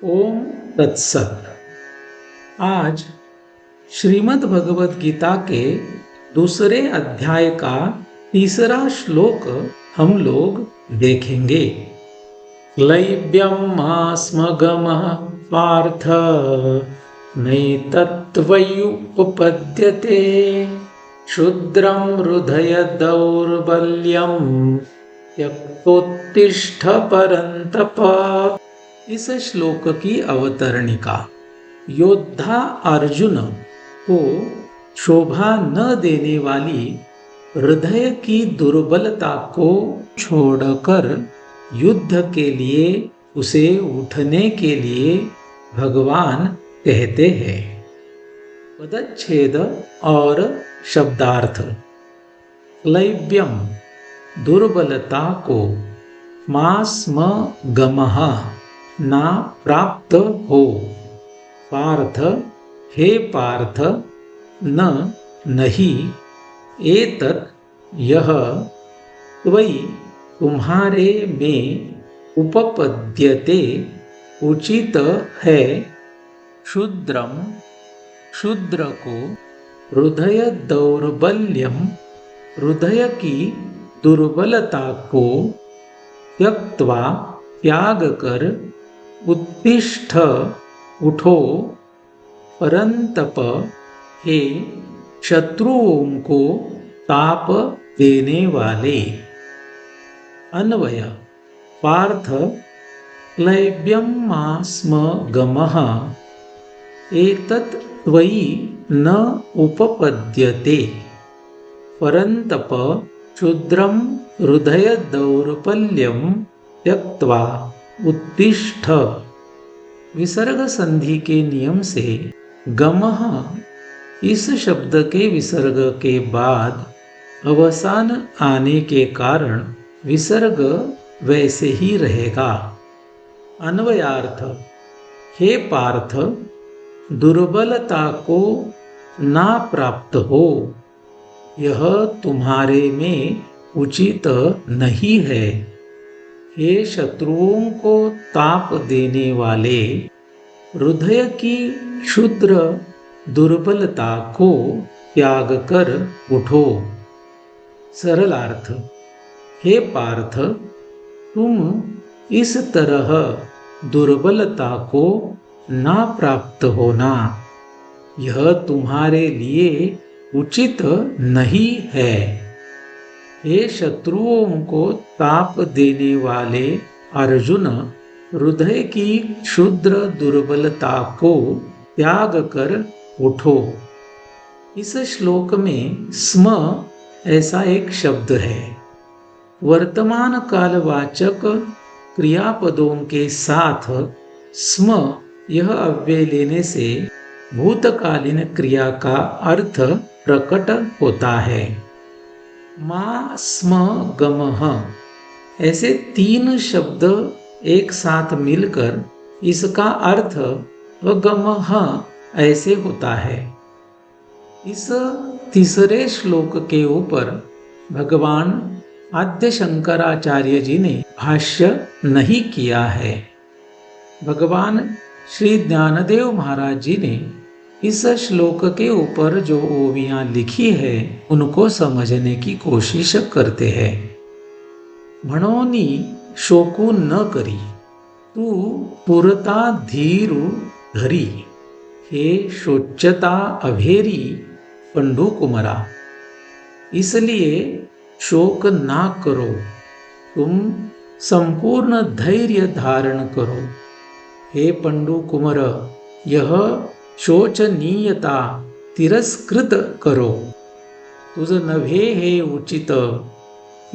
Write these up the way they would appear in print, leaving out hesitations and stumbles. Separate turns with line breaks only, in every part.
ओम तत्सत। आज श्रीमद् भगवत गीता के दूसरे अध्याय का तीसरा श्लोक हम लोग देखेंगे। क्लैब्यं स्मगमः पार्थ नैतत्त्वयुपपद्यते क्षुद्रं हृदय दौर्बल्यं त्यक्तोत्तिष्ठ परन्तप। इस श्लोक की अवतरणिका। योद्धा अर्जुन को शोभा न देने वाली हृदय की दुर्बलता को छोड़कर युद्ध के लिए उसे उठने के लिए भगवान कहते हैं। पदच्छेद और शब्दार्थ। क्लैब्यम दुर्बलता को, स्म गमः ना प्राप्त हो, पार्थ हे पार्थ, न नहीं, एतत् यह, त्वयि तुम्हारे में, उपपद्यते उचित है, क्षुद्रम क्षुद्र को, हृदय दौर्बल्यम हृदय की दुर्बलता को, त्यक्त्वा त्याग कर, उत्तिष्ठ उठो, परंतप हे शत्रुओं को ताप देने वाले। अन्वय। पार्थ क्लैब्यं स्म गमः एतत् त्वयि न उपपद्यते, परंतप क्षुद्रं हृदय दौर्बल्यं त्यक्त्वा उत्तिष्ठ। विसर्ग संधि के नियम से गमः इस शब्द के विसर्ग के बाद अवसान आने के कारण विसर्ग वैसे ही रहेगा। अन्वयार्थ। हे पार्थ, दुर्बलता को ना प्राप्त हो, यह तुम्हारे में उचित नहीं है। हे शत्रुओं को ताप देने वाले, हृदय की क्षुद्र दुर्बलता को त्याग कर उठो। सरलार्थ। हे पार्थ, तुम इस तरह दुर्बलता को ना प्राप्त होना, यह तुम्हारे लिए उचित नहीं है। हे शत्रुओं को ताप देने वाले अर्जुन, हृदय की क्षुद्र दुर्बलता को त्याग कर उठो। इस श्लोक में स्म ऐसा एक शब्द है। वर्तमान कालवाचक क्रियापदों के साथ स्म यह अव्यय लेने से भूतकालीन क्रिया का अर्थ प्रकट होता है। स्म गमः ऐसे तीन शब्द एक साथ मिलकर इसका अर्थ गमः ऐसे होता है। इस तीसरे श्लोक के ऊपर भगवान आद्य शंकराचार्य जी ने भाष्य नहीं किया है। भगवान श्री ज्ञानदेव महाराज जी ने इस श्लोक के ऊपर जो ओवियां लिखी है उनको समझने की कोशिश करते हैं। म्हणोनी शोकू न करी, तू पुरता धीरू धरी, हे शोच्यता अभेरी पंडू कुमरा। इसलिए शोक ना करो, तुम संपूर्ण धैर्य धारण करो। हे पंडू कुमर, यह शोचनीयता तिरस्कृत करो। तुझ नभे हे उचित,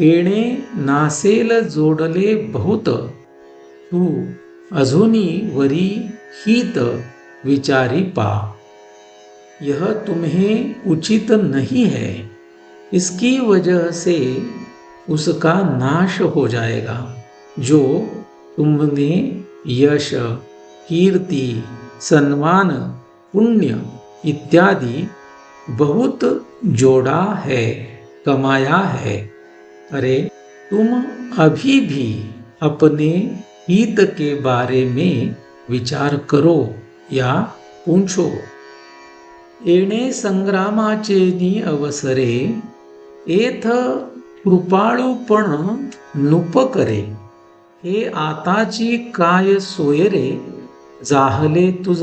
येणे नासेल जोडले बहुत, तू अजूनी वरी हित विचारी पा। यह तुम्हें उचित नहीं है, इसकी वजह से उसका नाश हो जाएगा जो तुमने यश, कीर्ति, सम्मान, पुण्य इत्यादि बहुत जोड़ा है, कमाया है। अरे तुम अभी भी अपने हित के बारे में विचार करो या पूछो। येणे संग्रामाचे अवसरे एथ कृपाळूपण नुप करे। हे आताची काय सोय रे जाहले तुझ।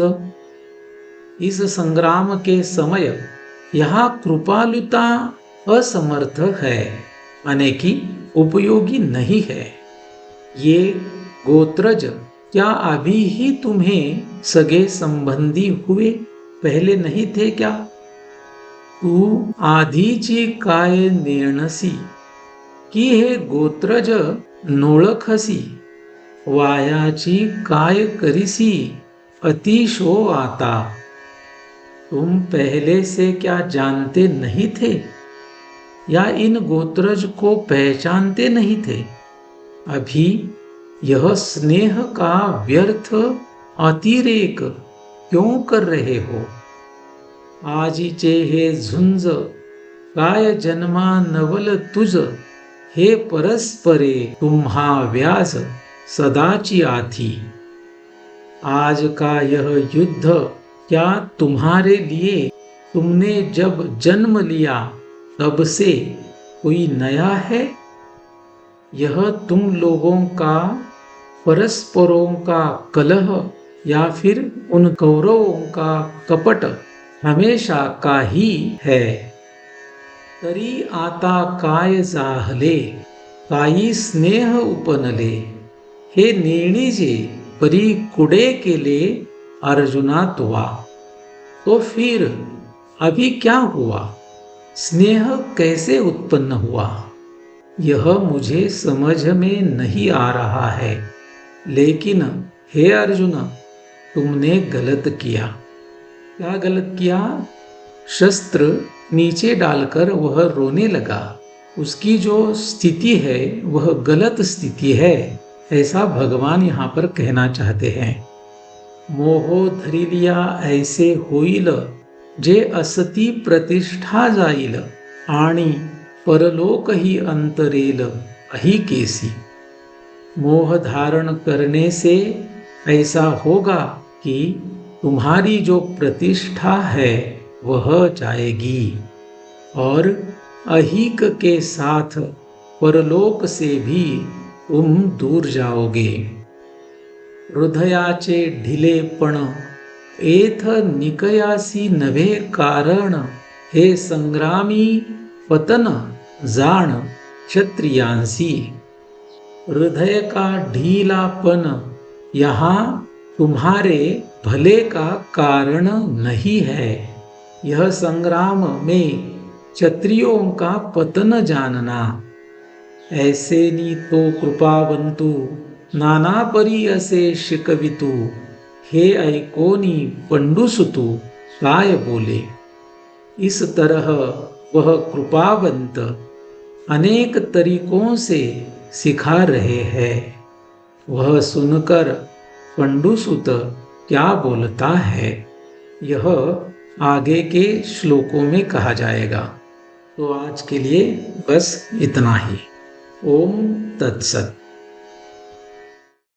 इस संग्राम के समय यहाँ कृपालुता असमर्थ है, माने कि उपयोगी नहीं है। ये गोत्रज क्या अभी ही तुम्हें सगे संबंधी हुए, पहले नहीं थे क्या? तू आधीची काय नेणसी, की हे गोत्रज नोळखसी। वायाची काय करिसी, अतिशो आता। तुम पहले से क्या जानते नहीं थे, या इन गोत्रज को पहचानते नहीं थे? अभी यह स्नेह का व्यर्थ अतिरेक क्यों कर रहे हो? आजीचे हे झुंज काय जन्मा नवल तुझ। हे परस्परे तुम्हा व्याज सदाची आथी। आज का यह युद्ध क्या तुम्हारे लिए तुमने जब जन्म लिया तब से कोई नया है? यह तुम लोगों का परस्परों का कलह या फिर उन कौरवों का कपट हमेशा का ही है। तरी आता काय जाहले, काही स्नेह उपनले। हे नेणीजे परी कुडे केले अर्जुना तुआ। तो फिर अभी क्या हुआ, स्नेह कैसे उत्पन्न हुआ? यह मुझे समझ में नहीं आ रहा है। लेकिन हे अर्जुन, तुमने गलत किया। क्या गलत किया? शस्त्र नीचे डालकर वह रोने लगा। उसकी जो स्थिति है वह गलत स्थिति है, ऐसा भगवान यहाँ पर कहना चाहते हैं। मोहो धरिलिया ऐसे होईल, जे असती प्रतिष्ठा जाईल, आणि परलोक ही अंतरेल अही केसी। मोह धारण करने से ऐसा होगा कि तुम्हारी जो प्रतिष्ठा है वह जाएगी, और अहिक के साथ परलोक से भी तुम दूर जाओगे। हृदयाचे ढिलेपण एथ निकयासी नवे कारण। हे संग्रामी पतन जाण क्षत्रियांसी। हृदय का ढीलापन यहाँ तुम्हारे भले का कारण नहीं है। यह संग्राम में क्षत्रियों का पतन जानना। ऐसे नी तो कृपावंतु नाना परी असे शिकवितू। हे ऐकोनी पंडुसुतू काय बोले। इस तरह वह कृपावंत अनेक तरीकों से सिखा रहे हैं। वह सुनकर पंडुसुत क्या बोलता है, यह आगे के श्लोकों में कहा जाएगा। तो आज के लिए बस इतना ही। ओम तत्सत।